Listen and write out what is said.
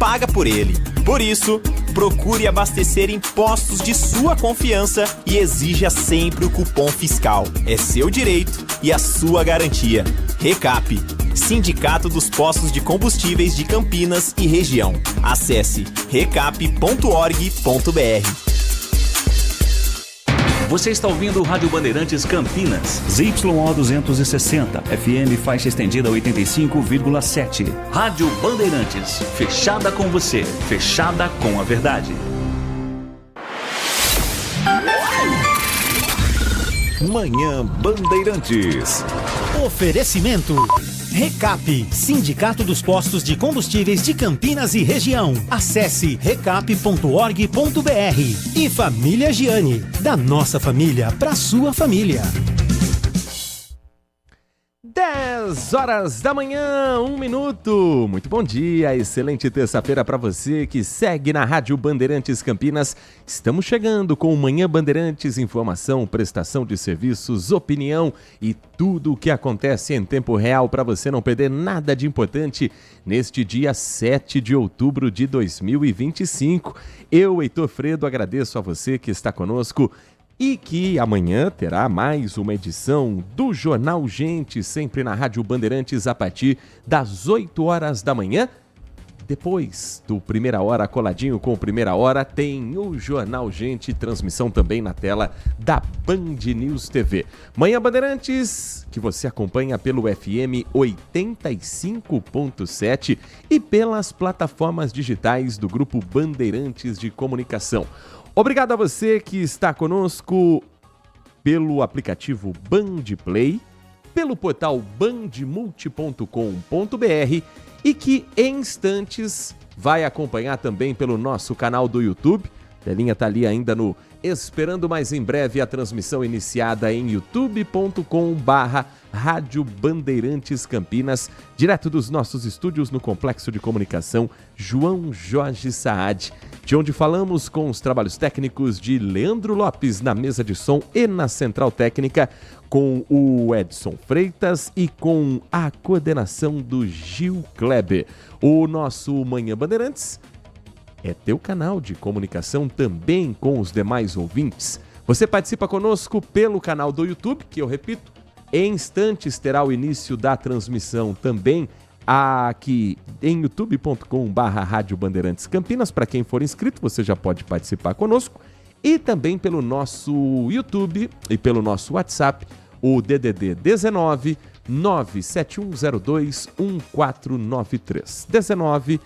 paga por ele. Por isso, procure abastecer em postos de sua confiança e exija sempre o cupom fiscal. É seu direito e a sua garantia. Recap, Sindicato dos Postos de Combustíveis de Campinas e Região. Acesse recap.org.br. Você está ouvindo o Rádio Bandeirantes Campinas. ZYO 260, FM faixa estendida 85,7. Rádio Bandeirantes, fechada com você, fechada com a verdade. Manhã Bandeirantes. Oferecimento Recap, Sindicato dos Postos de Combustíveis de Campinas e Região. Acesse recap.org.br. E Família Giani, da nossa família para sua família. 10 horas da manhã, 1 minuto. Muito bom dia, excelente terça-feira para você que segue na Rádio Bandeirantes Campinas. Estamos chegando com o Manhã Bandeirantes, informação, prestação de serviços, opinião e tudo o que acontece em tempo real para você não perder nada de importante neste dia 7 de outubro de 2025. Eu, Heitor Fredo, agradeço a você que está conosco e que amanhã terá mais uma edição do Jornal Gente, sempre na Rádio Bandeirantes a partir das 8 horas da manhã. Depois do Primeira Hora, coladinho com Primeira Hora, tem o Jornal Gente, transmissão também na tela da Band News TV. Manhã Bandeirantes, que você acompanha pelo FM 85.7 e pelas plataformas digitais do Grupo Bandeirantes de Comunicação. Obrigado a você que está conosco pelo aplicativo Band Play, pelo portal bandmulti.com.br e que em instantes vai acompanhar também pelo nosso canal do YouTube. A telinha está ali ainda no Esperando, mas em breve a transmissão iniciada em youtube.com/Rádio Bandeirantes Campinas, direto dos nossos estúdios no Complexo de Comunicação João Jorge Saad, de onde falamos com os trabalhos técnicos de Leandro Lopes na mesa de som e na central técnica, com o Edson Freitas e com a coordenação do Gil Kleber. O nosso Manhã Bandeirantes é teu canal de comunicação também com os demais ouvintes. Você participa conosco pelo canal do YouTube, que eu repito, em instantes terá o início da transmissão também aqui em youtube.com/Rádio Bandeirantes Campinas. Para quem for inscrito, você já pode participar conosco. E também pelo nosso YouTube e pelo nosso WhatsApp, o DDD 19 97102 1493. 19